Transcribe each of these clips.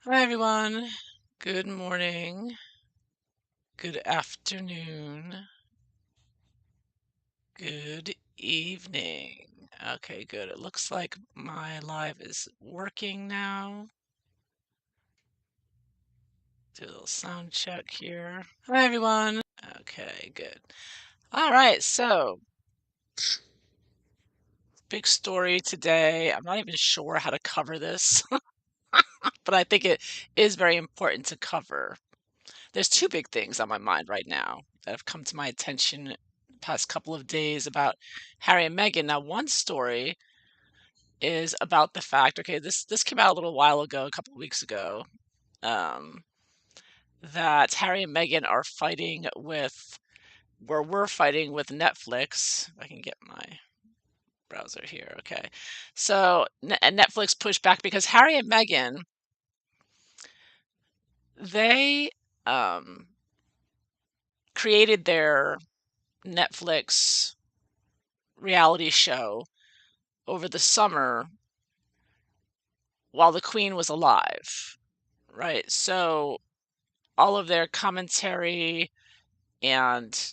Hi, everyone. Good morning. Good afternoon. Good evening. Okay, good. It looks like my live is working now. Do a little sound check here. Hi, everyone. Okay, good. All right, so big story today. I'm not even sure how to cover this, but I think it is very important to cover. There's two big things on my mind right now that have come to my attention the past couple of days about Harry and Meghan. Now, one story is about the fact, okay, this came out a little while ago, a couple of weeks ago, um, that Harry and Meghan are fighting with, where we're fighting with Netflix. If I can get my browser here, okay. So, and Netflix pushed back because Harry and Meghan, they created their Netflix reality show over the summer while the Queen was alive, right? So all of their commentary and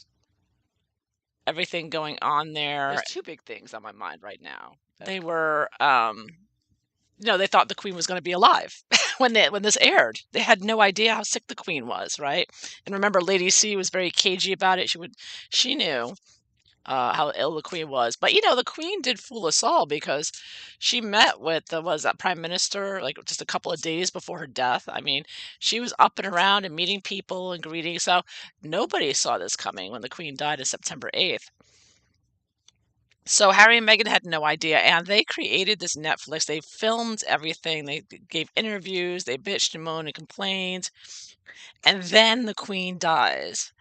everything going on there. There's two big things on my mind right now. They were, they thought the Queen was going to be alive when this aired. They had no idea how sick the Queen was, right? And remember, Lady C was very cagey about it. She knew how ill the Queen was. But the Queen did fool us all because she met with the was that Prime Minister like just a couple of days before her death. I mean, she was up and around and meeting people and greeting. So nobody saw this coming when the Queen died on September 8th. So Harry and Meghan had no idea, and they created this Netflix. They filmed everything. They gave interviews. They bitched and moaned and complained, and then the Queen dies.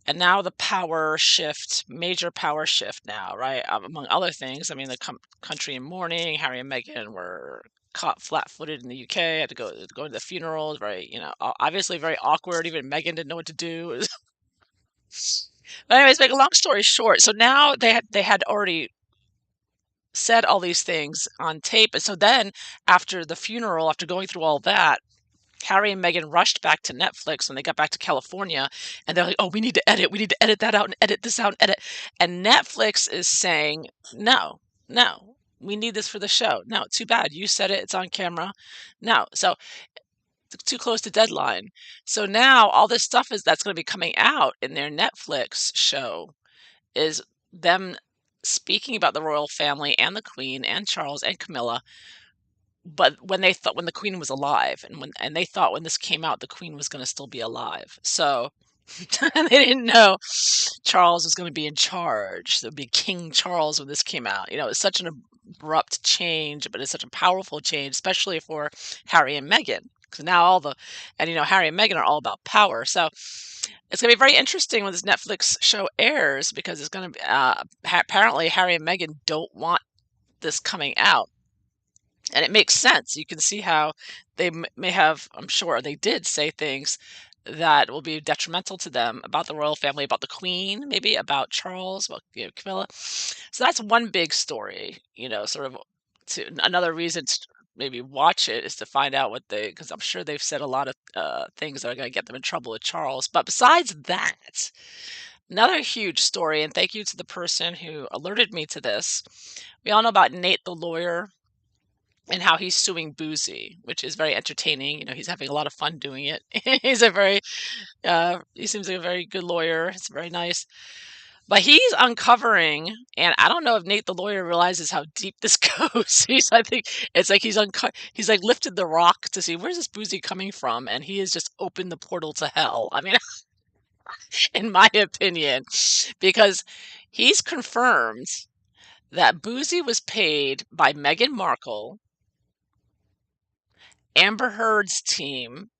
And now the power shift, major power shift now, right? Among other things, I mean, the country in mourning. Harry and Meghan were caught flat-footed in the UK. Had to go to the funerals, right? Obviously very awkward. Even Meghan didn't know what to do. But anyways, make a long story short, so now they had already said all these things on tape, and so then after the funeral, after going through all that, Harry and Meghan rushed back to Netflix when they got back to California, and they're like, "Oh, we need to edit. We need to edit that out and edit this out and edit." And Netflix is saying, "No, no, we need this for the show. No, too bad. You said it. It's on camera. No." So too close to deadline. So now all this stuff that's going to be coming out in their Netflix show is them speaking about the royal family and the Queen and Charles and Camilla, but when the Queen was alive, and they thought when this came out, the Queen was gonna still be alive. So they didn't know Charles was gonna be in charge. There'd be King Charles when this came out. It's such an abrupt change, but it's such a powerful change, especially for Harry and Meghan. Because now Harry and Meghan are all about power. So it's gonna be very interesting when this Netflix show airs because it's gonna be apparently Harry and Meghan don't want this coming out. And it makes sense. You can see how they may have, I'm sure they did say things that will be detrimental to them about the royal family, about the Queen, maybe about Charles, about Camilla. So that's one big story, sort of another reason to maybe watch it is to find out because I'm sure they've said a lot of things that are going to get them in trouble with Charles. But besides that, another huge story, and thank you to the person who alerted me to this. We all know about Nate the lawyer and how he's suing Boozy, which is very entertaining. He's having a lot of fun doing it. He seems like a very good lawyer. It's very nice. But he's uncovering, and I don't know if Nate the lawyer realizes how deep this goes. I think it's like he's like lifted the rock to see where's this Boozy coming from, and he has just opened the portal to hell. I mean, in my opinion, because he's confirmed that Boozy was paid by Meghan Markle, Amber Heard's team.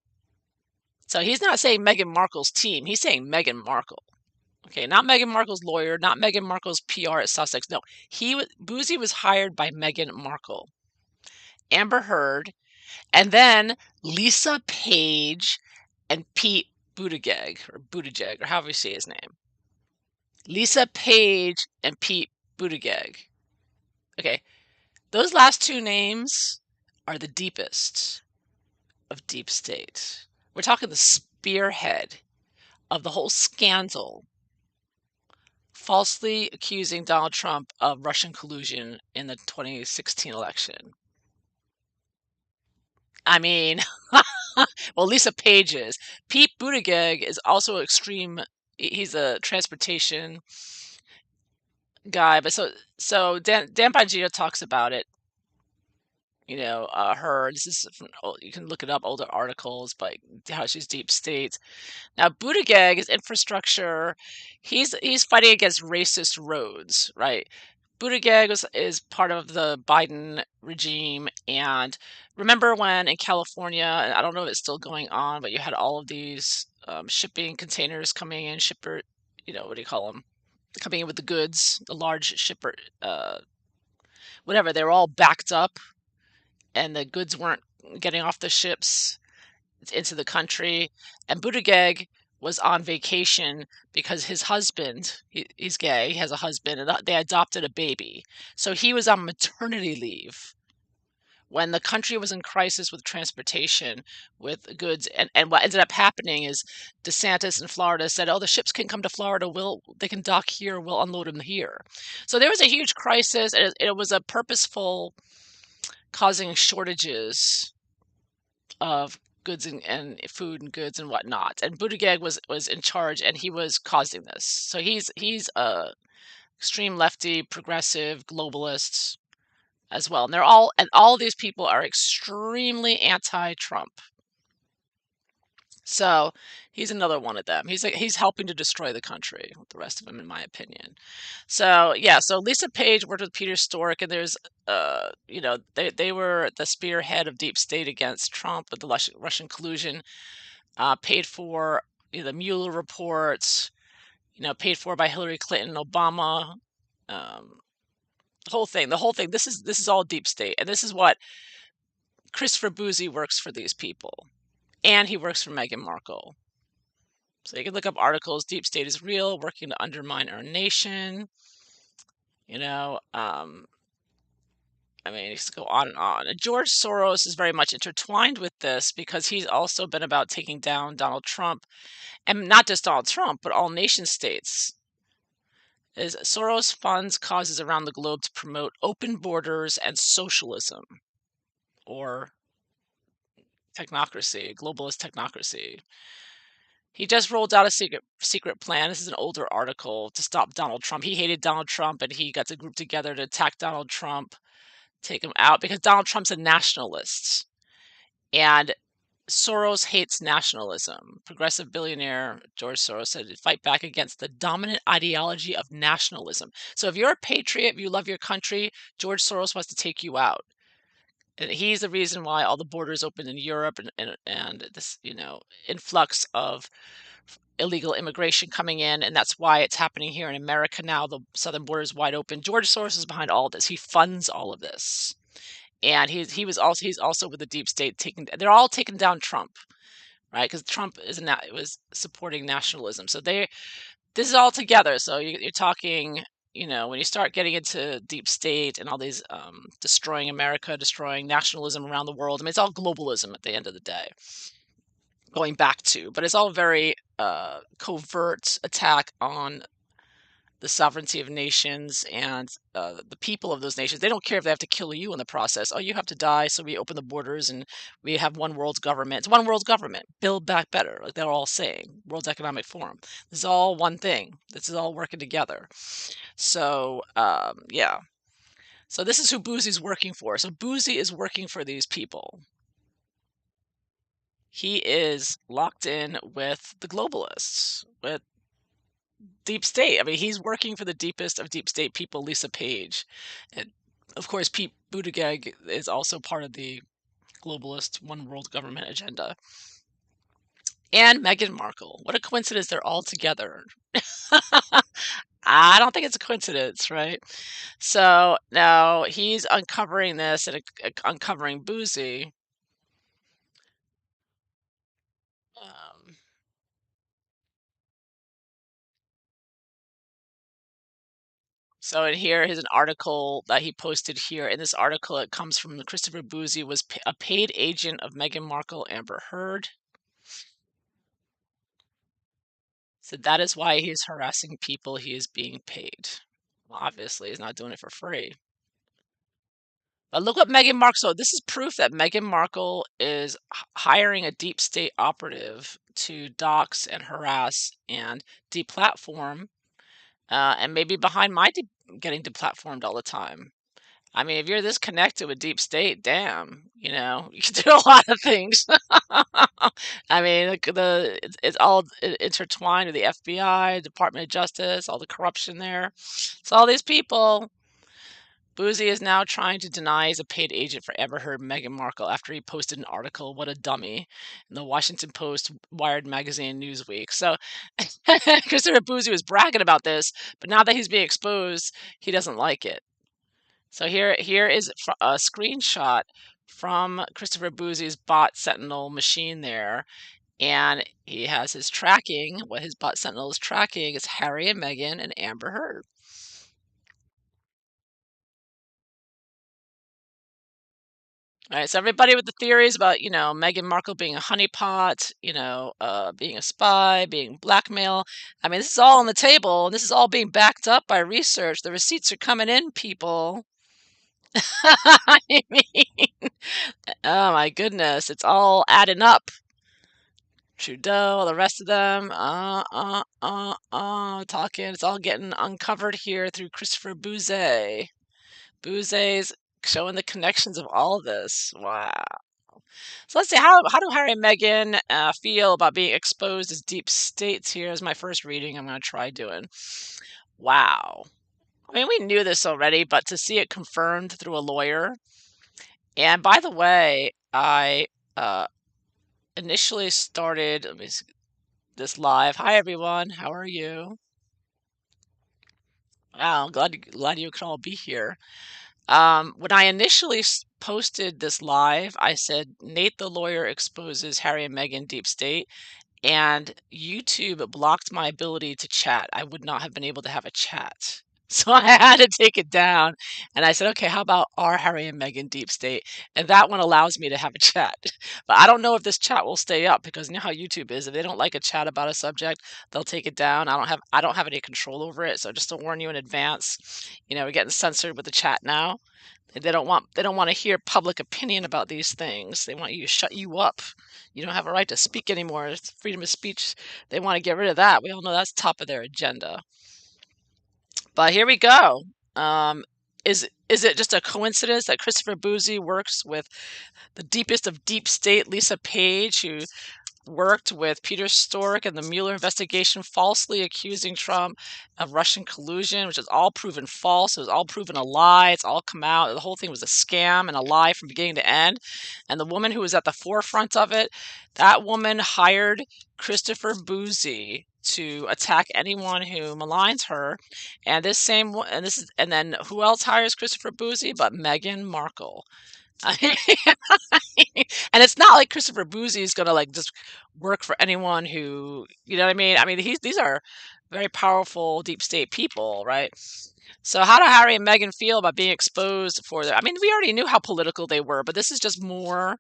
So he's not saying Meghan Markle's team. He's saying Meghan Markle. Okay, not Meghan Markle's lawyer, not Meghan Markle's PR at Sussex. No, Boozy was hired by Meghan Markle, Amber Heard, and then Lisa Page and Pete Buttigieg, or however you say his name. Lisa Page and Pete Buttigieg. Okay, those last two names are the deepest. of deep state. We're talking the spearhead of the whole scandal, falsely accusing Donald Trump of Russian collusion in the 2016 election. I mean, well, Lisa Page is. Pete Buttigieg is also extreme. He's a transportation guy, but Dan Bongino talks about it. This is from, you can look it up, older articles, but how she's deep state. Now, Buttigieg is infrastructure. He's fighting against racist roads, right? Buttigieg is part of the Biden regime, and remember when in California, and I don't know if it's still going on, but you had all of these shipping containers coming in, what do you call them? Coming in with the goods, the large shipper, whatever. They were all backed up, and the goods weren't getting off the ships into the country. And Buttigieg was on vacation because his husband, he's gay, he has a husband, and they adopted a baby. So he was on maternity leave when the country was in crisis with transportation, with goods. And what ended up happening is DeSantis in Florida said, oh, the ships can come to Florida. They can dock here. We'll unload them here. So there was a huge crisis. And it was a purposeful causing shortages of goods and food and goods and whatnot. And Buttigieg was in charge, and he was causing this. So he's a extreme lefty, progressive, globalist as well. And all these people are extremely anti-Trump. So he's another one of them. He's helping to destroy the country with the rest of them, in my opinion. So yeah, so Lisa Page worked with Peter Strzok, and there's they were the spearhead of deep state against Trump with the Russian collusion, paid for the Mueller reports, paid for by Hillary Clinton, Obama, the whole thing. This is all deep state, and this is what Christopher Bouzy works for these people, and he works for Meghan Markle. So you can look up articles. Deep state is real, working to undermine our nation. I mean, it's go on and on. And George Soros is very much intertwined with this because he's also been about taking down Donald Trump, and not just Donald Trump, but all nation states. Is Soros funds causes around the globe to promote open borders and socialism, or technocracy, globalist technocracy. He just rolled out a secret plan. This is an older article to stop Donald Trump. He hated Donald Trump, and he got a group together to attack Donald Trump, take him out, because Donald Trump's a nationalist. And Soros hates nationalism. Progressive billionaire George Soros said to fight back against the dominant ideology of nationalism. So if you're a patriot, if you love your country, George Soros wants to take you out. And he's the reason why all the borders opened in Europe, and this influx of illegal immigration coming in, and that's why it's happening here in America now. The southern border is wide open. George Soros is behind all of this. He funds all of this, and he's also with the deep state they're all taking down Trump, right? Because Trump was supporting nationalism. So this is all together. So you're talking, when you start getting into deep state and all these destroying America, destroying nationalism around the world. I mean, it's all globalism at the end of the day. Going back to, but it's all very covert attack on the sovereignty of nations and the people of those nations. They don't care if they have to kill you in the process. Oh, you have to die, so we open the borders and we have one world government. It's one world government. Build back better, like they're all saying. World Economic Forum. This is all one thing. This is all working together. So yeah. So this is who Boozy's working for. So Boozy is working for these people. He is locked in with the globalists, with deep state. I mean, he's working for the deepest of deep state people, Lisa Page. And of course, Pete Buttigieg is also part of the globalist one world government agenda. And Meghan Markle. What a coincidence they're all together. I don't think it's a coincidence, right? So now he's uncovering this and uncovering Boozy. Um, So in here, here's an article that he posted here. In this article, it comes from Christopher Boozy was a paid agent of Meghan Markle, Amber Heard. So that is why he is harassing people. He is being paid. Well, obviously, he's not doing it for free. But look what Meghan Markle. So this is proof that Meghan Markle is hiring a deep state operative to dox and harass and deplatform, and maybe behind my getting deplatformed all the time. I mean, if you're this connected with deep state, damn, you can do a lot of things. I mean, it's all intertwined with the FBI, Department of Justice, all the corruption there. So all these people. Boozy is now trying to deny he's a paid agent for Amber Heard and Meghan Markle after he posted an article, "What a dummy," in the Washington Post, Wired Magazine, Newsweek. So Christopher Boozy was bragging about this, but now that he's being exposed, he doesn't like it. So here is a screenshot from Christopher Boozy's bot Sentinel machine there, and he has his tracking. What his bot Sentinel is tracking is Harry and Meghan and Amber Heard. All right, so everybody with the theories about, Meghan Markle being a honeypot, being a spy, being blackmail. I mean, this is all on the table, and this is all being backed up by research. The receipts are coming in, people. I mean, oh my goodness, it's all adding up. Trudeau, all the rest of them, talking. It's all getting uncovered here through Christopher Bouze. Bouze's showing the connections of all of this. Wow. So let's see, how do Harry and Meghan feel about being exposed as deep states? Here is my first reading I'm going to try doing. Wow. I mean, we knew this already, but to see it confirmed through a lawyer. And by the way, I initially started this live. Hi, everyone. How are you? Wow, glad you can all be here. When I initially posted this live, I said Nate the lawyer exposes Harry and Meghan deep state, and YouTube blocked my ability to chat. I would not have been able to have a chat. So I had to take it down. And I said, okay, how about our Harry and Meghan deep state? And that one allows me to have a chat. But I don't know if this chat will stay up because you know how YouTube is. If they don't like a chat about a subject, they'll take it down. I don't have any control over it. So just to warn you in advance, we're getting censored with the chat now. They don't want to hear public opinion about these things. They want you to shut you up. You don't have a right to speak anymore. It's freedom of speech. They want to get rid of that. We all know that's top of their agenda. But here we go. Is it just a coincidence that Christopher Boozy works with the deepest of deep state, Lisa Page, who worked with Peter Strzok in the Mueller investigation, falsely accusing Trump of Russian collusion, which is all proven false. It was all proven a lie. It's all come out. The whole thing was a scam and a lie from beginning to end. And the woman who was at the forefront of it, that woman hired Christopher Boozy to attack anyone who maligns her. And and then who else hires Christopher Boozy but Meghan Markle? And it's not like Christopher Boozy is gonna like just work for anyone who, you know what I mean? I mean, these are very powerful deep state people, right? So how do Harry and Meghan feel about being exposed for their, I mean, we already knew how political they were, but this is just more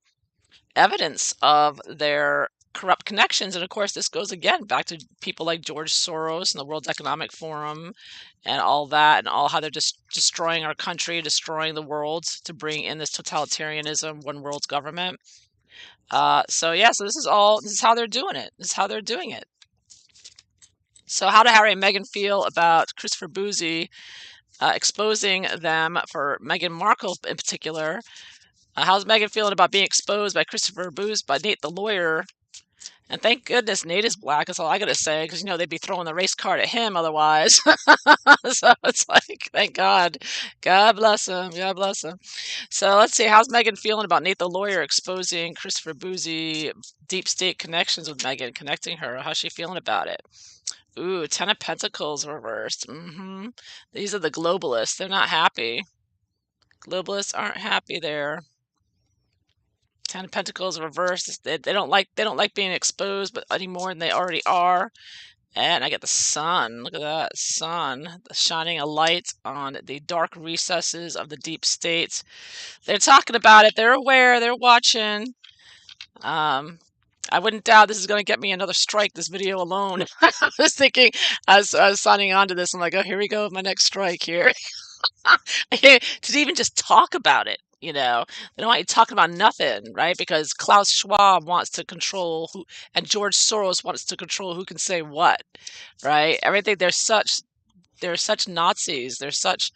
evidence of their corrupt connections. And of course, this goes again back to people like George Soros and the World Economic Forum and all that, and all how they're just destroying our country, destroying the world to bring in this totalitarianism, one world government. So yeah, so this is how they're doing it. This is how they're doing it. So how do Harry and Meghan feel about Christopher Boozy exposing them for Meghan Markle in particular? How's Meghan feeling about being exposed by Christopher Boozy, by Nate the lawyer? And thank goodness Nate is black. That's all I gotta say, because they'd be throwing the race card at him otherwise. So it's like, thank God. God bless him. God bless him. So let's see. How's Meghan feeling about Nate the lawyer exposing Christopher Boozy deep state connections with Meghan, connecting her? How's she feeling about it? Ooh, Ten of Pentacles reversed. These are the globalists. They're not happy. Globalists aren't happy there. Ten of Pentacles reversed. They don't like being exposed, but any more than they already are. And I get the sun. Look at that sun shining a light on the dark recesses of the deep state. They're talking about it. They're aware. They're watching. Um, I wouldn't doubt this is going to get me another strike, this video alone. I was thinking, I was signing on to this. I'm like, oh, here we go with my next strike here. To even just talk about it, they don't want you talking about nothing, right? Because Klaus Schwab wants to control who, and George Soros wants to control who can say what, right? Everything. They're such Nazis. They're such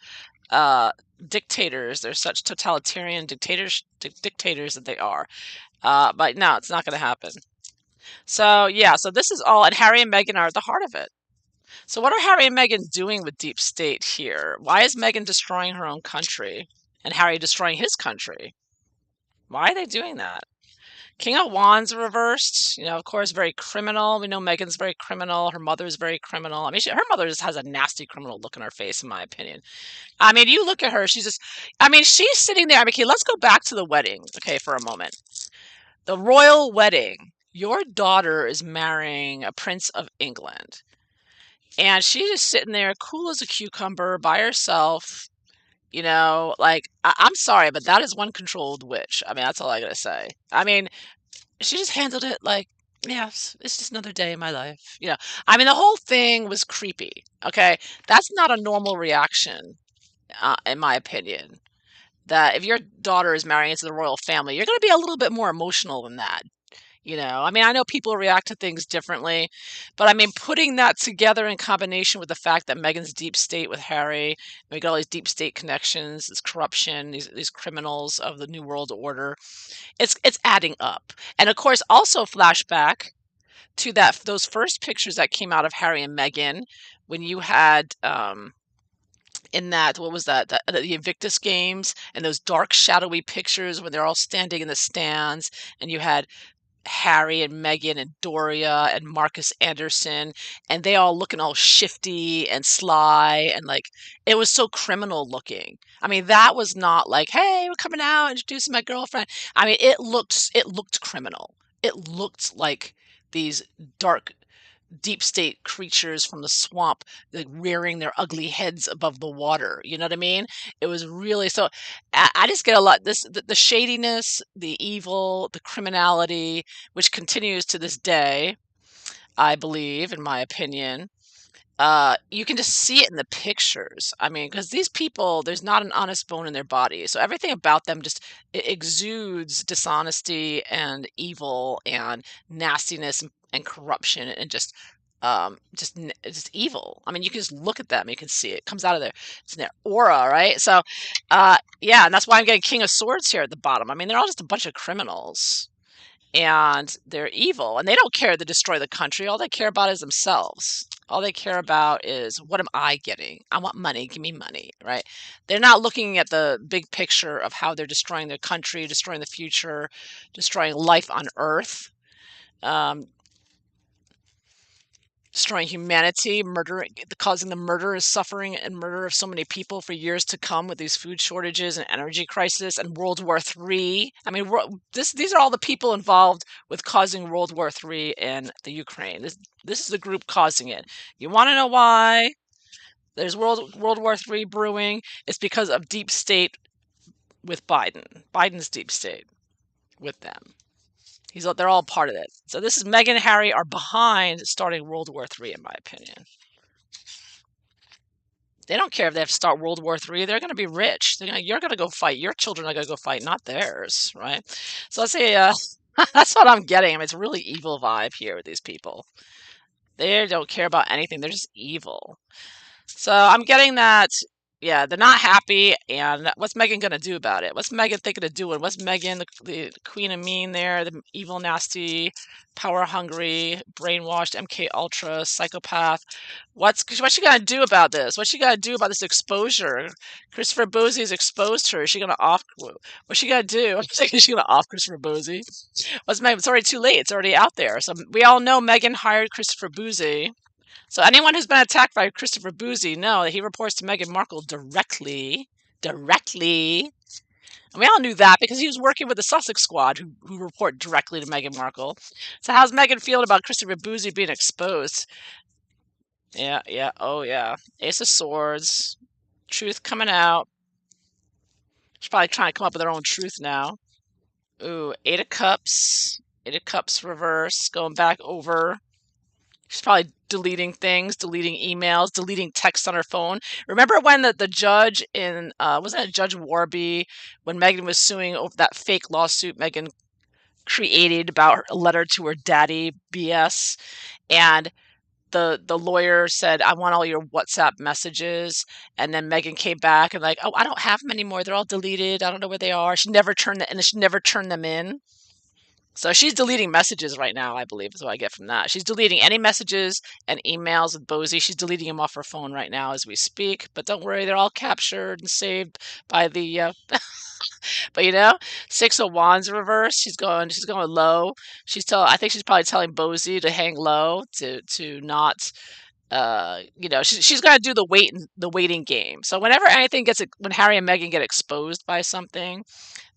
uh, dictators. They're such totalitarian dictators that they are. But no, it's not going to happen. So yeah, so this is all, and Harry and Meghan are at the heart of it. So what are Harry and Meghan doing with deep state here? Why is Meghan destroying her own country and Harry destroying his country? Why are they doing that? King of Wands reversed, of course, very criminal. We know Meghan's very criminal. Her mother's very criminal. I mean, her mother just has a nasty criminal look in her face, in my opinion. I mean, you look at her, she's sitting there. I mean, okay, let's go back to the wedding, okay, for a moment. The royal wedding. Your daughter is marrying a prince of England. And she's just sitting there cool as a cucumber by herself, like, I'm sorry, but that is one controlled witch. I mean, that's all I gotta say. I mean, she just handled it like, yes, it's just another day in my life. I mean, the whole thing was creepy. Okay. That's not a normal reaction, in my opinion. That if your daughter is marrying into the royal family, you're going to be a little bit more emotional than that. I mean, I know people react to things differently, but I mean, putting that together in combination with the fact that Meghan's deep state with Harry, and we got all these deep state connections, this corruption, these criminals of the New World Order, it's adding up. And of course, also flashback to those first pictures that came out of Harry and Meghan when you had in that, what was that, the Invictus Games, and those dark shadowy pictures when they're all standing in the stands, and you had Harry and Meghan and Doria and Marcus Anderson, and they all looking all shifty and sly, and like it was so criminal looking. I mean, that was not like, hey, we're coming out introducing my girlfriend. I mean, it looked criminal. It looked like these dark deep state creatures from the swamp, like rearing their ugly heads above the water. You know what I mean? It was really so. I just get a lot the shadiness, the evil, the criminality, which continues to this day. I believe, in my opinion, you can just see it in the pictures. I mean, because these people, there's not an honest bone in their body, so everything about them just it exudes dishonesty and evil and nastiness and corruption and just evil. I mean, you can just look at them, you can see it comes out of it's in their aura, right? So, yeah, and that's why I'm getting King of Swords here at the bottom. I mean, they're all just a bunch of criminals and they're evil and they don't care to destroy the country. All they care about is themselves. All they care about is, what am I getting? I want money. Give me money, right? They're not looking at the big picture of how they're destroying their country, destroying the future, destroying life on Earth, um, destroying humanity, murdering, causing the murder and suffering and murder of so many people for years to come with these food shortages and energy crisis and World War III. I mean, these are all the people involved with causing World War III in the Ukraine. This is the group causing it. You want to know why there's World War III brewing? It's because of deep state with Biden. Biden's deep state with them. They're all part of it. So this is Meghan and Harry are behind starting World War III, in my opinion. They don't care if they have to start World War III. They're going to be rich. You're going to go fight. Your children are going to go fight, not theirs, right? So let's say that's what I'm getting. I mean, it's a really evil vibe here with these people. They don't care about anything. They're just evil. So I'm getting that, yeah, they're not happy, and what's Meghan gonna do about it? What's Meghan thinking of doing? What's Meghan, the queen of mean there, the evil, nasty, power hungry, brainwashed MK Ultra psychopath? What's she gonna do about this? What's she gonna do about this exposure? Christopher Bosey's exposed her. Is she gonna off? What's she gonna do? I'm thinking she's gonna off Christopher Bosey. What's Meghan? It's already too late. It's already out there. So we all know Meghan hired Christopher Bosey. So anyone who's been attacked by Christopher Boozy, know that he reports to Meghan Markle directly. Directly. And we all knew that because he was working with the Sussex Squad who report directly to Meghan Markle. So how's Meghan feeling about Christopher Boozy being exposed? Yeah, yeah, oh yeah. Ace of Swords, truth coming out. She's probably trying to come up with her own truth now. Ooh, Eight of Cups. Eight of Cups reverse, going back over. She's probably deleting things, deleting emails, deleting texts on her phone. Remember when the judge in wasn't it Judge Warby, when Meghan was suing over that fake lawsuit Meghan created about a letter to her daddy BS, and the lawyer said, I want all your WhatsApp messages. And then Megan came back and like, oh, I don't have them anymore. They're all deleted. I don't know where they are. She never turned them, and she never turned them in. So she's deleting messages right now, I believe, is what I get from that. She's deleting any messages and emails with Bosie. She's deleting them off her phone right now as we speak. But don't worry, they're all captured and saved by the but Six of Wands reverse. She's going low. I think she's probably telling Bosie to hang low, to not she's got to do the waiting game. So whenever when Harry and Meghan get exposed by something,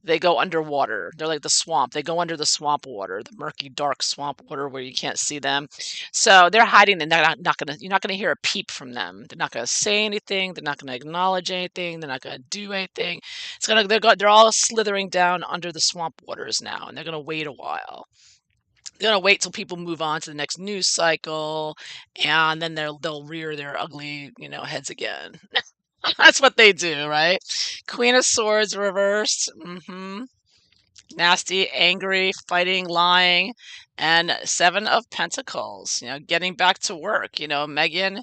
they go underwater. They're like the swamp. They go under the swamp water, the murky, dark swamp water where you can't see them. So they're hiding, and you're not gonna hear a peep from them. They're not gonna say anything. They're not gonna acknowledge anything. They're not gonna do anything. They're all slithering down under the swamp waters now, and they're gonna wait a while. They're gonna wait till people move on to the next news cycle, and then they'll rear their ugly, heads again. That's what they do, right? Queen of Swords reversed. Nasty, angry, fighting, lying, and Seven of Pentacles. Getting back to work. Megan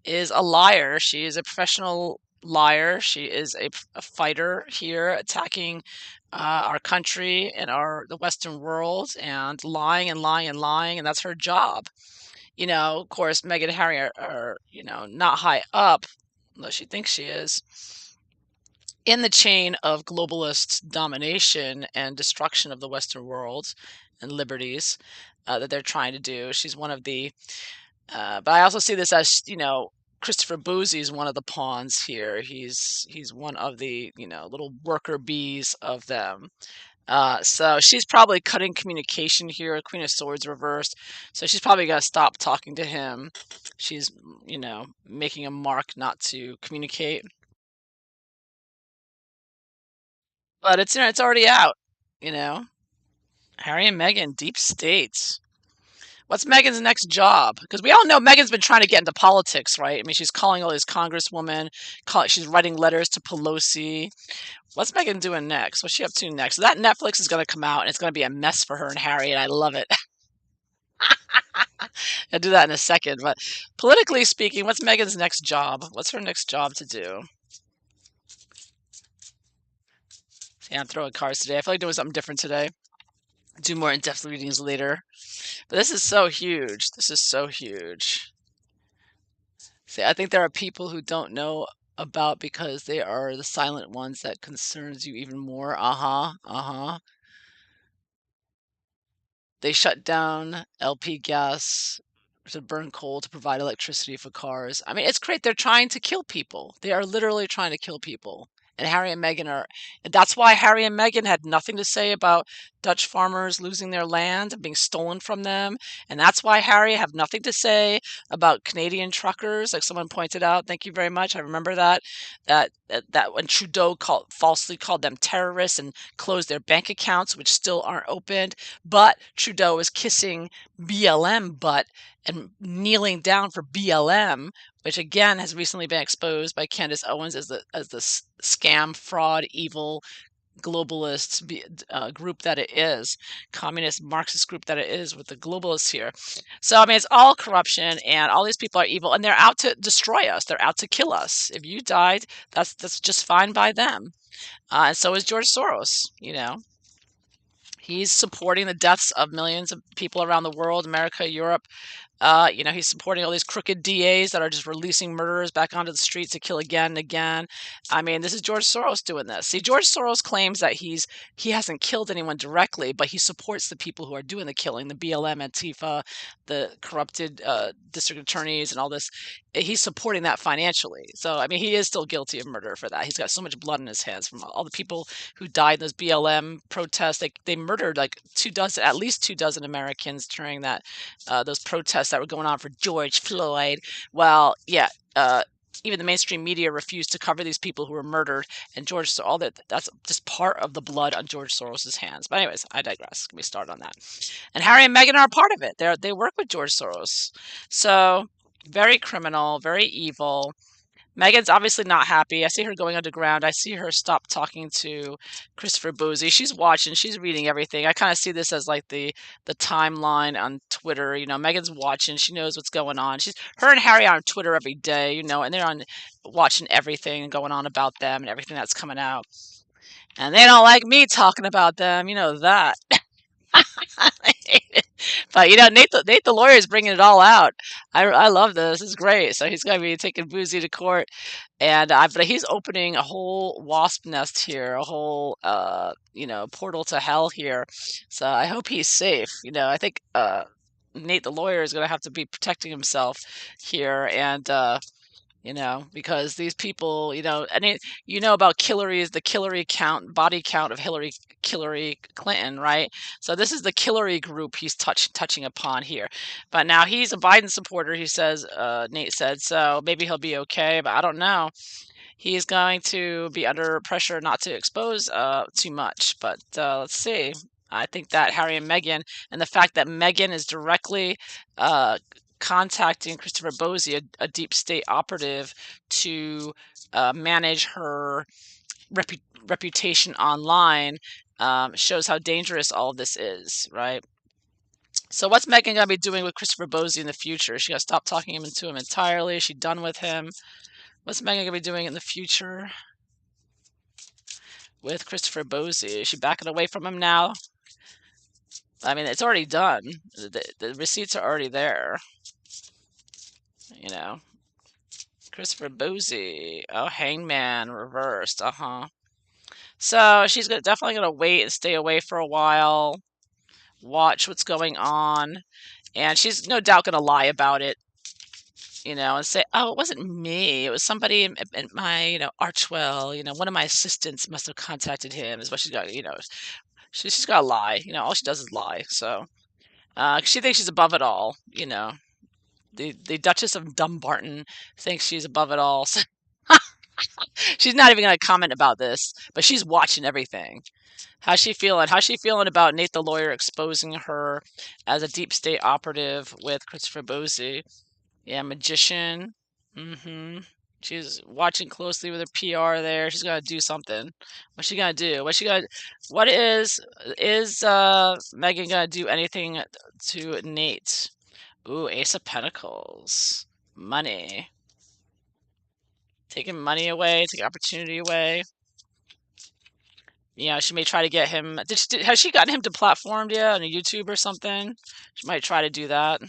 is a liar. She is a professional liar. She is a fighter here, attacking our country and the Western world, and lying and lying and lying, and that's her job. Of course, Meghan and Harry are not high up, though she thinks she is, in the chain of globalist domination and destruction of the Western world and liberties that they're trying to do. She's one of the, but I also see this as, Christopher Bosie is one of the pawns here. He's one of the, little worker bees of them. So she's probably cutting communication here. Queen of Swords reversed. So she's probably going to stop talking to him. She's, making a mark not to communicate. But it's already out, you know. Harry and Meghan, deep states. What's Meghan's next job? Because we all know Meghan's been trying to get into politics, right? I mean, she's calling all these congresswomen. She's writing letters to Pelosi. What's Meghan doing next? What's she up to next? So that Netflix is going to come out, and it's going to be a mess for her and Harry, and I love it. I'll do that in a second. But politically speaking, what's Meghan's next job? What's her next job to do? See, I'm throwing cards today. I feel like doing something different today. Do more in-depth readings later. But this is so huge. This is so huge. See, I think there are people who don't know about, because they are the silent ones that concerns you even more. Uh-huh. Uh-huh. They shut down LP gas to burn coal to provide electricity for cars. I mean, it's great. They're trying to kill people. They are literally trying to kill people. And Harry and Meghan are, and that's why Harry and Meghan had nothing to say about Dutch farmers losing their land and being stolen from them. And that's why Harry have nothing to say about Canadian truckers, like someone pointed out. Thank you very much. I remember that when Trudeau falsely called them terrorists and closed their bank accounts, which still aren't opened. But Trudeau is kissing BLM butt and kneeling down for BLM, which again has recently been exposed by Candace Owens as the scam, fraud, evil, globalist group that it is, communist Marxist group that it is, with the globalists here. So I mean, it's all corruption, and all these people are evil, and they're out to destroy us. They're out to kill us. If you died, that's just fine by them. And so is George Soros. He's supporting the deaths of millions of people around the world, America, Europe. He's supporting all these crooked DAs that are just releasing murderers back onto the streets to kill again and again. I mean, this is George Soros doing this. See, George Soros claims that he hasn't killed anyone directly, but he supports the people who are doing the killing, the BLM, Antifa, the corrupted district attorneys, and all this. He's supporting that financially. So, I mean, he is still guilty of murder for that. He's got so much blood in his hands from all the people who died in those BLM protests. They murdered like at least 24 Americans during those protests protests that were going on for George Floyd. Well, yeah, even the mainstream media refused to cover these people who were murdered, and George, so all that's just part of the blood on George Soros's hands. But anyways, I digress. Let me start on that. And Harry and Meghan are a part of it. They work with George Soros, so very criminal, very evil. Megan's obviously not happy. I see her going underground. I see her stop talking to Christopher Boozy. She's watching. She's reading everything. I kind of see this as like the timeline on Twitter. You know, Megan's watching. She knows what's going on. Her and Harry are on Twitter every day. You know, and they're on watching everything going on about them and everything that's coming out. And they don't like me talking about them. You know that. But you know, Nate the lawyer is bringing it all out. I love this. It's great. So he's going to be taking Boozy to court, and but he's opening a whole wasp nest here, a whole you know, portal to hell here. So I hope he's safe. You know, I think Nate the lawyer is going to have to be protecting himself here, and you know, because these people, you know, I mean, you know about the Hillary count, body count of Hillary Clinton, right? So this is the Hillary group he's touching upon here. But now he's a Biden supporter, he says, Nate said, so maybe he'll be okay, but I don't know. He's going to be under pressure not to expose too much, but let's see. I think that Harry and Meghan, and the fact that Meghan is directly uh, contacting Christopher Bosey, a deep state operative, to manage her reputation online, shows how dangerous all of this is, right? So what's Meghan going to be doing with Christopher Bosey in the future? Is she going to stop talking to him entirely? Is she done with him? What's Meghan going to be doing in the future with Christopher Bosey? Is she backing away from him now? I mean, it's already done. The receipts are already there. You know, Christopher Boozy. Oh, Hangman reversed. So she's definitely gonna wait and stay away for a while, watch what's going on, and she's no doubt gonna lie about it. You know, and say, "Oh, it wasn't me. It was somebody in my, you know, Archwell. You know, one of my assistants must have contacted him." Is what she's got. You know, she's got to lie. You know, all she does is lie. So, she thinks she's above it all. You know, the Duchess of Dumbarton thinks she's above it all. So she's not even going to comment about this, but she's watching everything. How's she feeling? How's she feeling about Nate the lawyer exposing her as a deep state operative with Christopher Bosey? Yeah, magician. Mm-hmm. She's watching closely with her PR there. She's gonna do something. What's she gonna do? What is Meghan gonna do anything to Nate? Ooh, Ace of Pentacles. Money. Taking money away, taking opportunity away. You know, she may try to get him. Has she gotten him deplatformed yet on a YouTube or something? She might try to do that.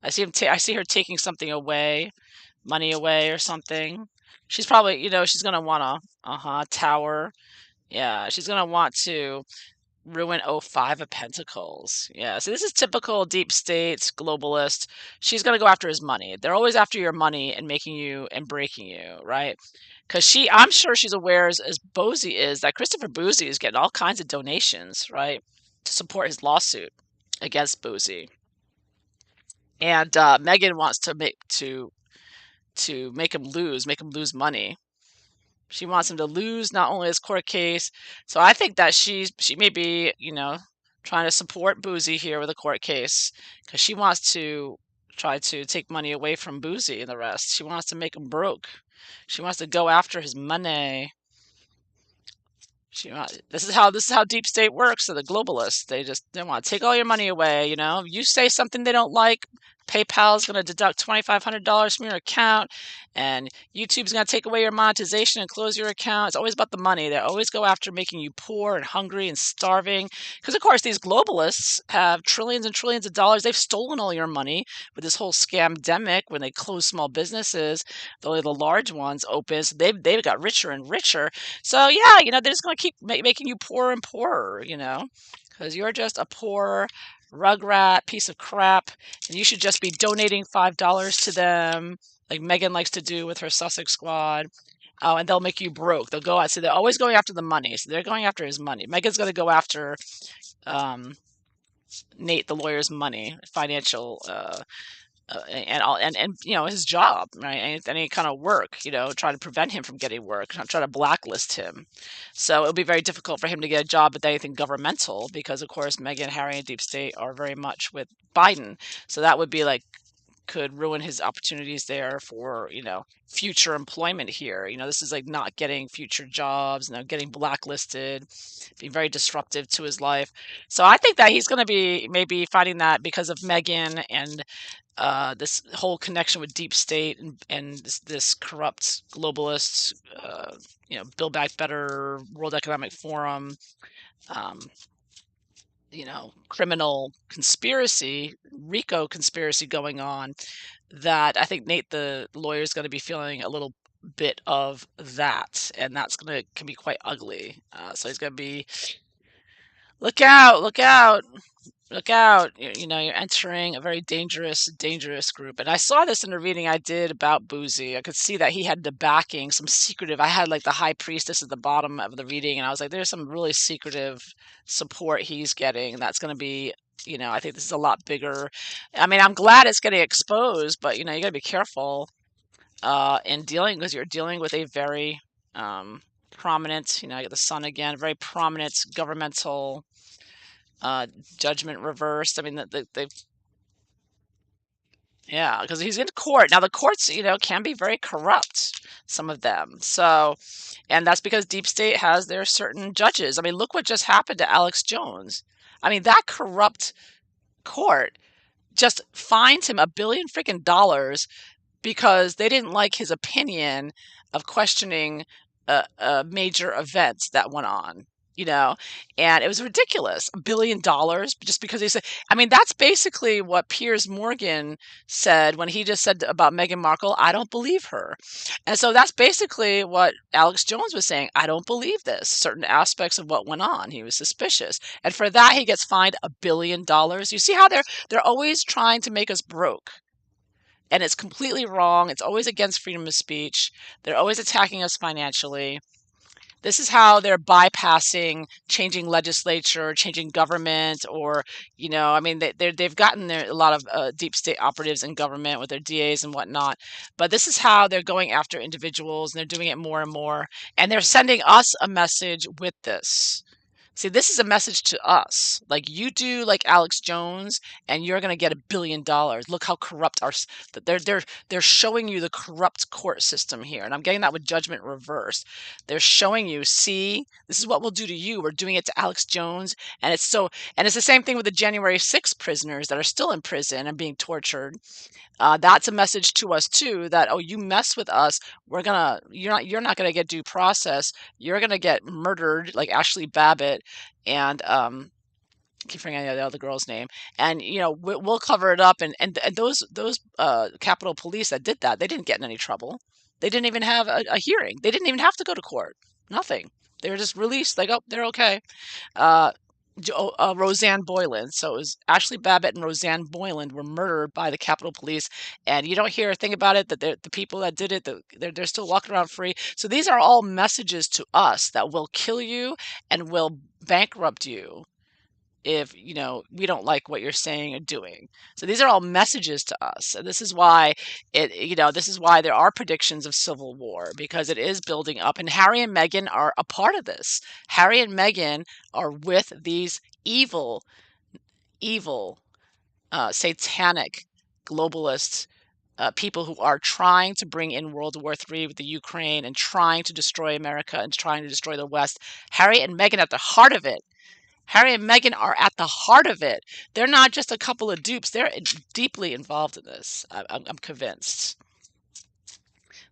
I see him. I see her taking something away, money away or something. She's probably, you know, she's gonna want a tower. Yeah, she's gonna want to ruin five of Pentacles. Yeah, so this is typical deep state globalist. She's gonna go after his money. They're always after your money and making you and breaking you, right? Because I'm sure she's aware as Bosey is that Christopher Bosey is getting all kinds of donations, right, to support his lawsuit against Bosey. And Meghan wants to make him lose money. She wants him to lose not only his court case. So I think that she may be, you know, trying to support Boozy here with a court case because she wants to try to take money away from Boozy and the rest. She wants to make him broke. She wants to go after his money. This is how deep state works. So the globalists, they want to take all your money away. You know, you say something they don't like, PayPal's going to deduct $2,500 from your account, and YouTube's going to take away your monetization and close your account. It's always about the money. They always go after making you poor and hungry and starving. Because, of course, these globalists have trillions and trillions of dollars. They've stolen all your money with this whole scamdemic when they close small businesses. Only the large ones open. So they've got richer and richer. So, yeah, you know, they're just going to keep making you poorer and poorer, you know, because you're just a poor rugrat piece of crap, and you should just be donating $5 to them, like Meghan likes to do with her Sussex squad. Oh, and they'll make you broke. They'll go out. So they're always going after the money. So they're going after his money. Meghan's going to go after um, Nate, the lawyer's money, financial. and his job, right? Any kind of work, try to prevent him from getting work, try to blacklist him. So it would be very difficult for him to get a job with anything governmental because, of course, Meghan, Harry, and Deep State are very much with Biden. So that would be like could ruin his opportunities there for, future employment here. This is like not getting future jobs, getting blacklisted, being very disruptive to his life. So I think that he's going to be maybe fighting that because of Meghan and this whole connection with deep state and this corrupt globalist, Build Back Better, World Economic Forum, um, criminal conspiracy, RICO conspiracy going on, that I think Nate, the lawyer, is going to be feeling a little bit of that, and that's can be quite ugly. So he's going to be, look out, look out. Look out. You're entering a very dangerous, dangerous group. And I saw this in a reading I did about Boozy. I could see that he had the backing, some secretive. I had like the high priestess at the bottom of the reading, and I was like, there's some really secretive support he's getting. And that's going to be, I think this is a lot bigger. I mean, I'm glad it's getting exposed, but, you got to be careful in dealing, because you're dealing with a very prominent, I get the sun again, very prominent governmental uh, judgment reversed. I mean, they yeah, because he's in court now. The courts, can be very corrupt. Some of them. So, and that's because deep state has their certain judges. I mean, look what just happened to Alex Jones. I mean, that corrupt court just fined him $1 billion freaking dollars because they didn't like his opinion of questioning a major event that went on, you know, and it was ridiculous. $1 billion just because he said, I mean, that's basically what Piers Morgan said when he just said about Meghan Markle, I don't believe her. And so that's basically what Alex Jones was saying. I don't believe this. Certain aspects of what went on, he was suspicious. And for that, he gets fined $1 billion. You see how they're always trying to make us broke, and it's completely wrong. It's always against freedom of speech. They're always attacking us financially. This is how they're bypassing changing legislature, changing government, or, I mean, they've gotten there a lot of deep state operatives in government with their DAs and whatnot. But this is how they're going after individuals, and they're doing it more and more. And they're sending us a message with this. See, this is a message to us. Like, you do like Alex Jones, and you're going to get $1 billion. Look how corrupt they're showing you the corrupt court system here. And I'm getting that with judgment reversed. They're showing you, see, this is what we'll do to you. We're doing it to Alex Jones. And it's the same thing with the January 6th prisoners that are still in prison and being tortured. That's a message to us too, that, oh, you mess with us, you're not gonna get due process. You're gonna get murdered like Ashley Babbitt and I keep forgetting the other girl's name. And we'll cover it up. And those Capitol Police that did that, they didn't get in any trouble. They didn't even have a hearing. They didn't even have to go to court. Nothing. They were just released. Like, oh, they're okay. Uh, Roseanne Boyland. So it was Ashley Babbitt and Roseanne Boyland were murdered by the Capitol Police, and you don't hear a thing about it. That the people that did it, they're still walking around free. So these are all messages to us that will kill you and will bankrupt you if we don't like what you're saying or doing. So these are all messages to us, and this is why there are predictions of civil war, because it is building up, and Harry and Meghan are a part of this. Harry and Meghan are with these evil satanic globalist people who are trying to bring in World War III with the Ukraine, and trying to destroy America and trying to destroy the West. Harry and Meghan at the heart of it. Harry and Meghan are at the heart of it. They're not just a couple of dupes. They're deeply involved in this. I'm convinced.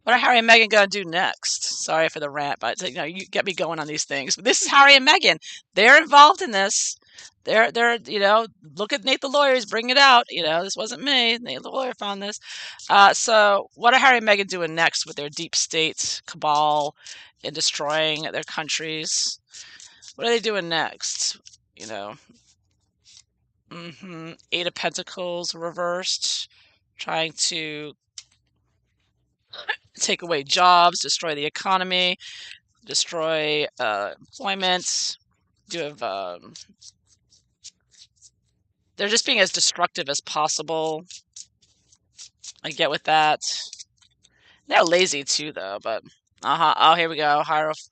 What are Harry and Meghan going to do next? Sorry for the rant, but you get me going on these things. But this is Harry and Meghan. They're involved in this. They're look at Nate the lawyer. He's bringing it out. This wasn't me. Nate the lawyer found this. So what are Harry and Meghan doing next with their deep state cabal in destroying their countries? What are they doing next? You know, Eight of Pentacles reversed, trying to take away jobs, destroy the economy, destroy employment. You have they're just being as destructive as possible. I get with that. They're lazy too, though. But oh, here we go.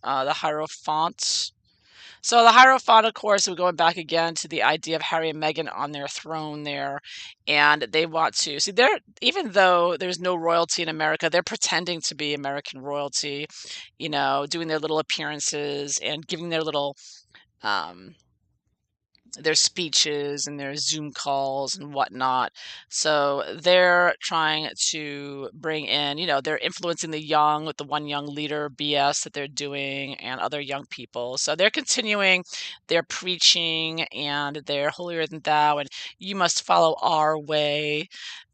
The Hierophant. So the Hierophant, of course, we're going back again to the idea of Harry and Meghan on their throne there, and they want to see they're even though there's no royalty in America, they're pretending to be American royalty, doing their little appearances and giving um, their speeches and their Zoom calls and whatnot. So they're trying to bring in, they're influencing the young with the one young leader BS that they're doing and other young people. So they're continuing their preaching and their holier than thou and you must follow our way.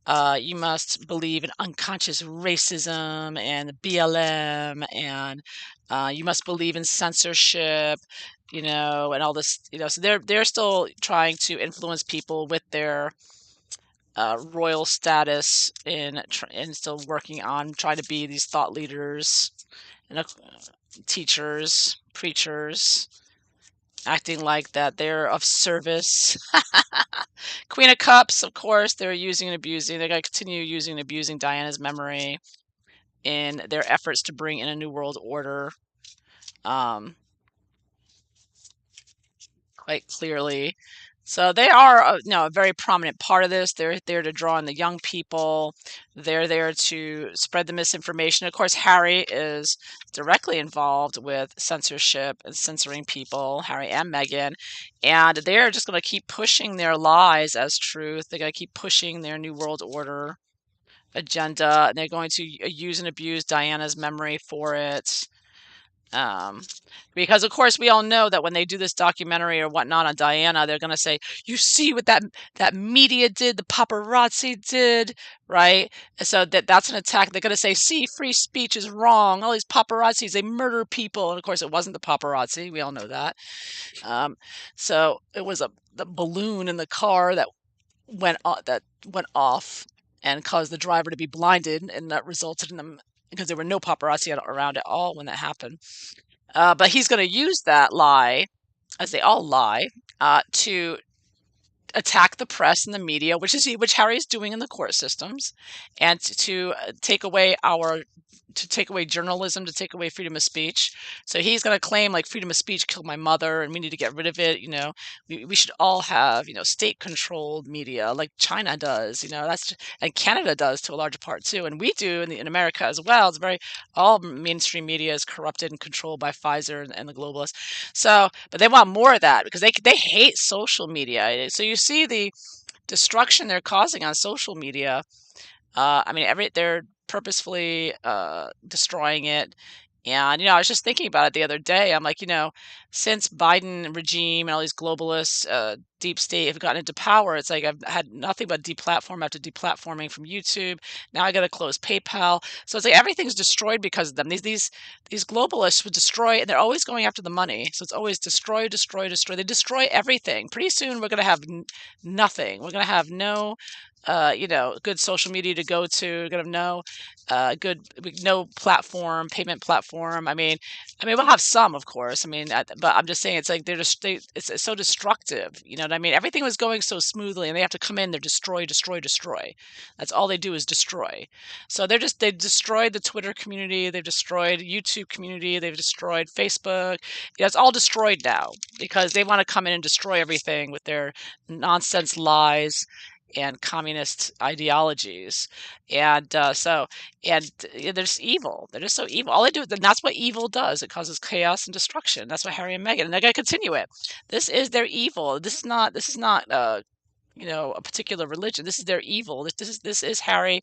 You must believe in unconscious racism and BLM, and you must believe in censorship, and all this, So they're still trying to influence people with their royal status and still working on trying to be these thought leaders and teachers, preachers, acting like that they're of service. Queen of Cups, of course, they're using and abusing. They're going to continue using and abusing Diana's memory in their efforts to bring in a new world order. Um, Quite clearly. So they are, a very prominent part of this. They're there to draw in the young people. They're there to spread the misinformation. Of course, Harry is directly involved with censorship and censoring people, Harry and Meghan. And they're just going to keep pushing their lies as truth. They're going to keep pushing their New World Order agenda. And they're going to use and abuse Diana's memory for it. Um, because of course we all know that when they do this documentary or whatnot on Diana, they're gonna say, "You see what that media did, the paparazzi did, right?" And so that's an attack. They're gonna say, "See, free speech is wrong. All these paparazzis, they murder people." And of course, it wasn't the paparazzi. We all know that. Um, so it was the balloon in the car that went off and caused the driver to be blinded, and that resulted in them because there were no paparazzi around at all when that happened. But he's going to use that lie, as they all lie, to attack the press and the media, which Harry's doing in the court systems, and to take away journalism, to take away freedom of speech. So he's going to claim like freedom of speech killed my mother, and we need to get rid of it. We should all have state-controlled media like China does. And Canada does to a large part too, and we do in America as well. It's very all mainstream media is corrupted and controlled by Pfizer and the globalists. So, but they want more of that because they hate social media. So you see the destruction they're causing on social media. I mean, they're purposefully destroying it. And I was just thinking about it the other day. I'm like, since Biden regime and all these globalists, deep state have gotten into power, it's like I've had nothing but deplatform after deplatforming from YouTube. Now I got to close PayPal. So it's like everything's destroyed because of them. These globalists would destroy, and they're always going after the money. So it's always destroy, destroy, destroy. They destroy everything. Pretty soon we're going to have nothing. We're going to have no good social media to go to. We're gonna have no platform, payment platform. I mean, we'll have some, of course. But I'm just saying, it's like it's so destructive. You know what I mean? Everything was going so smoothly, and they have to come in. They're destroy, destroy, destroy. That's all they do is destroy. So they destroyed the Twitter community. They've destroyed YouTube community. They've destroyed Facebook. Yeah, it's all destroyed now because they want to come in and destroy everything with their nonsense lies and communist ideologies. And they're just evil. They're just so evil. All they do, and that's what evil does. It causes chaos and destruction. That's what Harry and Meghan, and they're going to continue it. This is their evil. This is not a particular religion. This is their evil. This is Harry.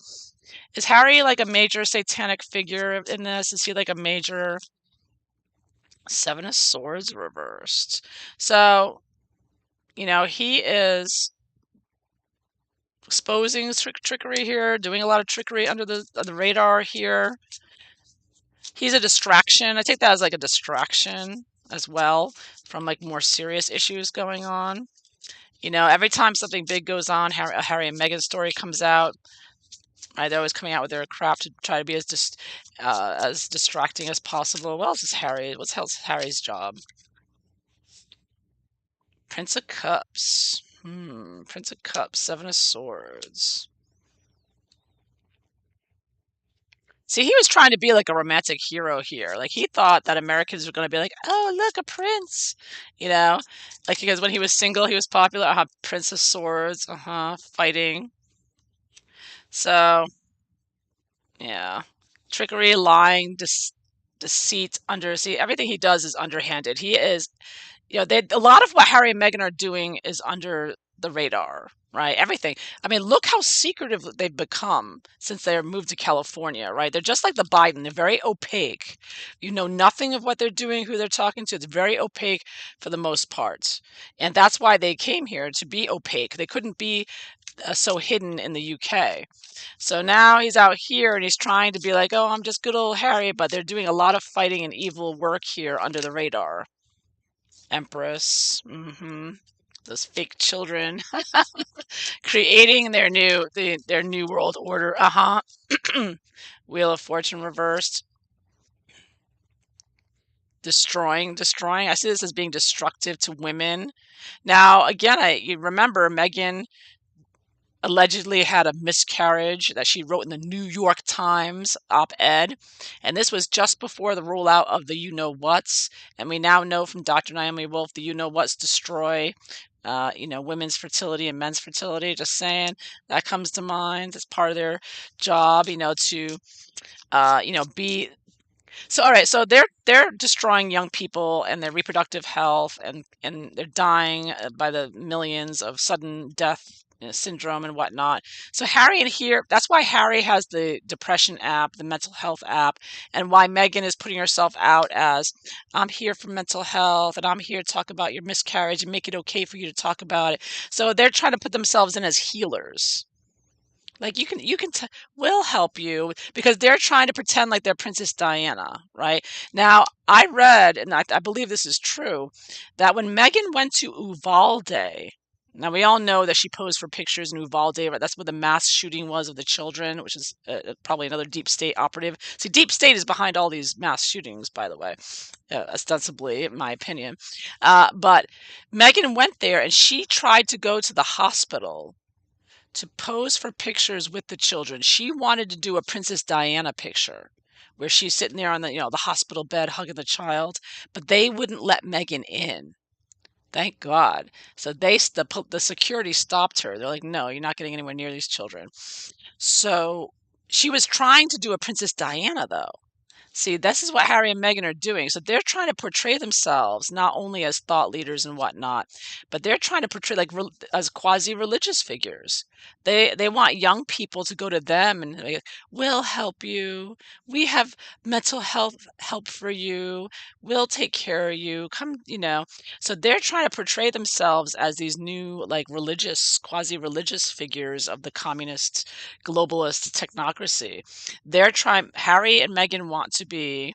Is Harry like a major satanic figure in this? Is he like a major Seven of Swords reversed? So, he is exposing trickery here, doing a lot of trickery under the radar here. He's a distraction. I take that as like a distraction as well from like more serious issues going on. Every time something big goes on, Harry and Meghan story comes out, right? They're always coming out with their crap to try to be as distracting as possible. What else is Harry? What's else Harry's job? Prince of Cups. Prince of Cups, Seven of Swords. See, he was trying to be like a romantic hero here. Like he thought that Americans were going to be like, "Oh, look, a prince," you know, like because when he was single, he was popular. Prince of Swords, fighting. So yeah, trickery, lying, deceit, see, everything he does is underhanded. He is, a lot of what Harry and Meghan are doing is under the radar, right? Everything. I mean, look how secretive they've become since they moved to California, right? They're just like the Biden. They're very opaque. You know nothing of what they're doing, who they're talking to. It's very opaque for the most part. And that's why they came here, to be opaque. They couldn't be so hidden in the UK. So now he's out here and he's trying to be like, oh, I'm just good old Harry, but they're doing a lot of fighting and evil work here under the radar. Empress, those fake children creating their new world order. Wheel of Fortune reversed, destroying. I see this as being destructive to women. Now, again, you remember Meghan allegedly had a miscarriage that she wrote in the New York Times op-ed, and this was just before the rollout of the you-know-whats, and we now know from Dr. Naomi Wolf the you-know-whats destroy women's fertility and men's fertility. Just saying, that comes to mind. It's part of their job, to be so. All right, so they're destroying young people and their reproductive health, and they're dying by the millions of sudden death syndrome and whatnot. So Harry and here, that's why Harry has the depression app, the mental health app, and why Meghan is putting herself out as, I'm here for mental health and I'm here to talk about your miscarriage and make it okay for you to talk about it. So they're trying to put themselves in as healers. Like we'll help you because they're trying to pretend like they're Princess Diana, right? Now, I read, and I believe this is true, that when Meghan went to Uvalde, now we all know that she posed for pictures in Uvalde, right? That's where the mass shooting was of the children, which is probably another deep state operative. See, deep state is behind all these mass shootings, by the way, ostensibly, in my opinion. But Meghan went there and she tried to go to the hospital to pose for pictures with the children. She wanted to do a Princess Diana picture where she's sitting there on the hospital bed hugging the child, but they wouldn't let Meghan in. Thank God. So the security stopped her. They're like, "No, you're not getting anywhere near these children." So she was trying to do a Princess Diana though. See, this is what Harry and Meghan are doing. So they're trying to portray themselves not only as thought leaders and whatnot, but they're trying to portray like as quasi-religious figures. They want young people to go to them and like, we'll help you. We have mental health help for you. We'll take care of you. Come, So they're trying to portray themselves as these new like religious, quasi-religious figures of the communist, globalist technocracy. Harry and Meghan want to be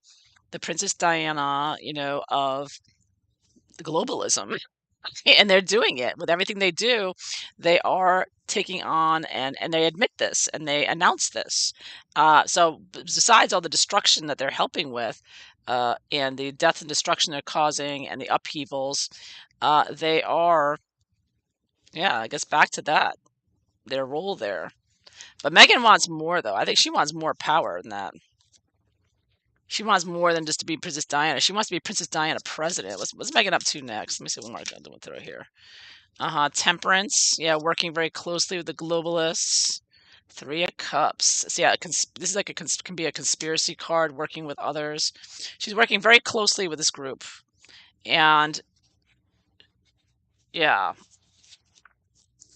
the Princess Diana, of the globalism. And they're doing it with everything they do. They are taking on, and they admit this and they announce this. So besides all the destruction that they're helping with, and the death and destruction they're causing and the upheavals, they are, yeah, I guess back to that, their role there. But Meghan wants more, though. I think she wants more power than that. She wants more than just to be Princess Diana. She wants to be Princess Diana president. What's Meghan up to next? Let me see what more I'm doing through here. Temperance. Yeah, working very closely with the globalists. Three of Cups. So yeah, this is like can be a conspiracy card. Working with others. She's working very closely with this group, and yeah,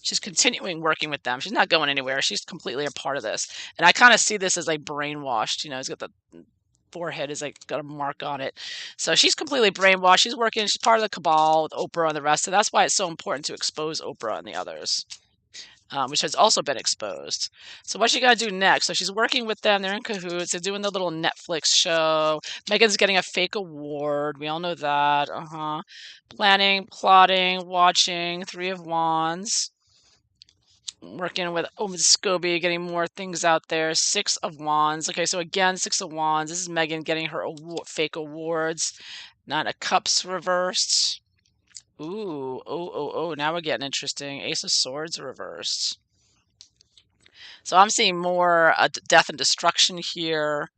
she's continuing working with them. She's not going anywhere. She's completely a part of this, and I kind of see this as like brainwashed. He's got the forehead is like got a mark on it. So she's completely brainwashed. She's working, she's part of the cabal with Oprah and the rest. So that's why it's so important to expose Oprah and the others, which has also been exposed. So what's she got to do next? So she's working with them. They're in cahoots. They're doing the little Netflix show. Meghan's getting a fake award. We all know that. Planning, plotting, watching. Three of Wands. Working with Scobie, getting more things out there. Six of Wands. Okay, so again, Six of Wands. This is Meghan getting her fake awards. Nine of Cups reversed. Ooh, oh. Now we're getting interesting. Ace of Swords reversed. So I'm seeing more death and destruction here.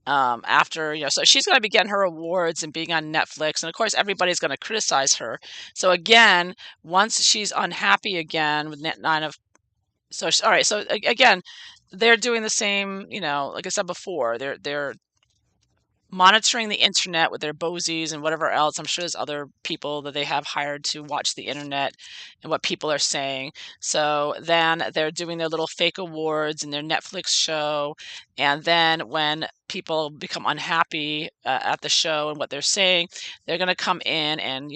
After, so she's going to be getting her awards and being on Netflix, and of course everybody's going to criticize her. So again, once she's unhappy again with net nine of so all right, so again, they're doing the same, like I said before, they're monitoring the internet with their bozies and whatever else. I'm sure there's other people that they have hired to watch the internet and what people are saying. So then they're doing their little fake awards and their Netflix show. And then when people become unhappy at the show and what they're saying, they're going to come in and,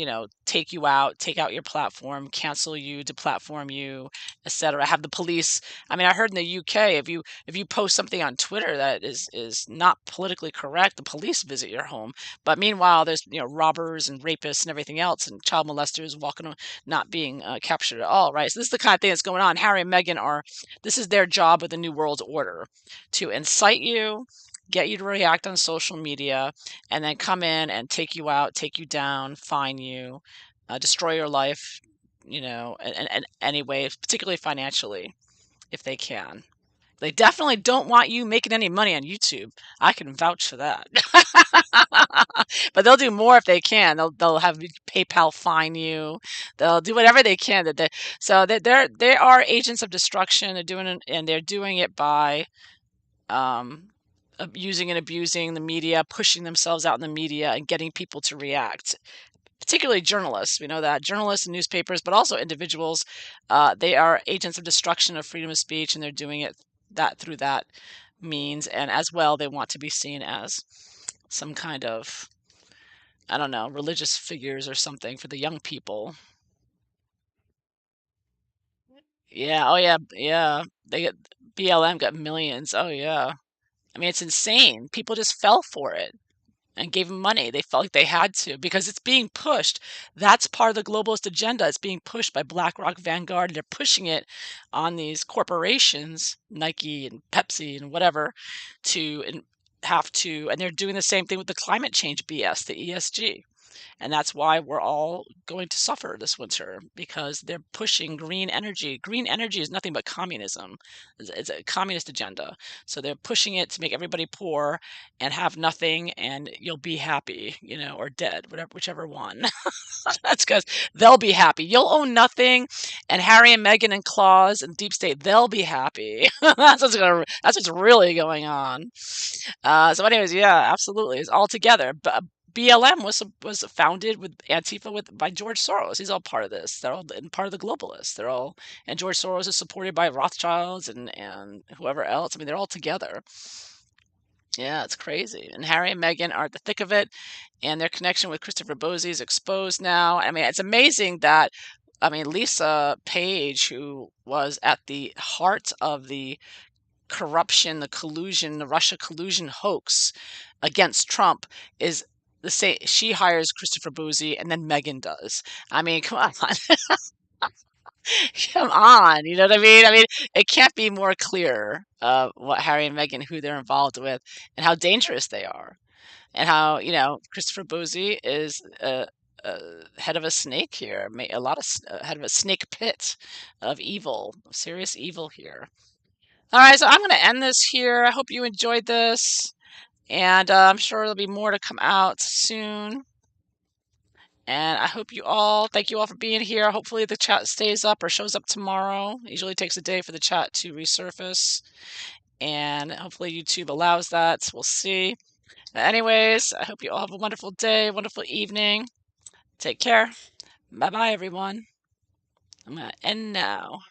take you out, take out your platform, cancel you, deplatform you, etc. Have the police. I mean, I heard in the UK, if you post something on Twitter that is not politically correct, the police visit your home. But meanwhile, there's robbers and rapists and everything else, and child molesters walking not being captured at all, right? So this is the kind of thing that's going on. Harry and Meghan are. This is their job with the New World Order, to incite you, get you to react on social media, and then come in and take you out, take you down, fine you, destroy your life, and anyway, particularly financially, if they can. They definitely don't want you making any money on YouTube. I can vouch for that. But they'll do more if they can. They'll have PayPal fine you. They'll do whatever they can. They are agents of destruction. They're doing it, and they're doing it by um, using and abusing the media, pushing themselves out in the media, and getting people to react, particularly journalists. We know that journalists and newspapers, but also individuals, they are agents of destruction of freedom of speech, and they're doing it through that means. And as well, they want to be seen as some kind of, I don't know, religious figures or something for the young people. Yeah. Oh yeah. Yeah. They get BLM got millions. Oh yeah. I mean, it's insane. People just fell for it and gave them money. They felt like they had to because it's being pushed. That's part of the globalist agenda. It's being pushed by BlackRock, Vanguard. They're pushing it on these corporations, Nike and Pepsi and whatever, to have to, and they're doing the same thing with the climate change BS, the ESG. And that's why we're all going to suffer this winter, because they're pushing green energy. Green energy is nothing but communism. It's a communist agenda. So they're pushing it to make everybody poor and have nothing, and you'll be happy, or dead, whatever, whichever one. That's because they'll be happy. You'll own nothing, and Harry and Meghan and Claus and Deep State, they'll be happy. That's what's really going on. So, anyways, yeah, absolutely, it's all together. But BLM was founded with Antifa by George Soros. He's all part of this. They're all part of the globalists. And George Soros is supported by Rothschilds and whoever else. I mean, they're all together. Yeah, it's crazy. And Harry and Meghan are at the thick of it, and their connection with Christopher Bosie is exposed now. I mean, it's amazing that, I mean, Lisa Page, who was at the heart of the corruption, the collusion, the Russia collusion hoax against Trump, is the same. She hires Christopher Boozy, and then Meghan does. I mean, come on. Come on. You know what I mean? I mean, it can't be more clear what Harry and Meghan, who they're involved with, and how dangerous they are, and how, Christopher Boozy is head of a snake here, a lot of head of a snake pit of evil, of serious evil here. All right, so I'm going to end this here. I hope you enjoyed this, and I'm sure there'll be more to come out soon. And thank you all for being here. Hopefully the chat stays up or shows up tomorrow. It usually takes a day for the chat to resurface, and hopefully YouTube allows that. We'll see. But anyways, I hope you all have a wonderful day, wonderful evening. Take care. Bye bye, everyone. I'm going to end now.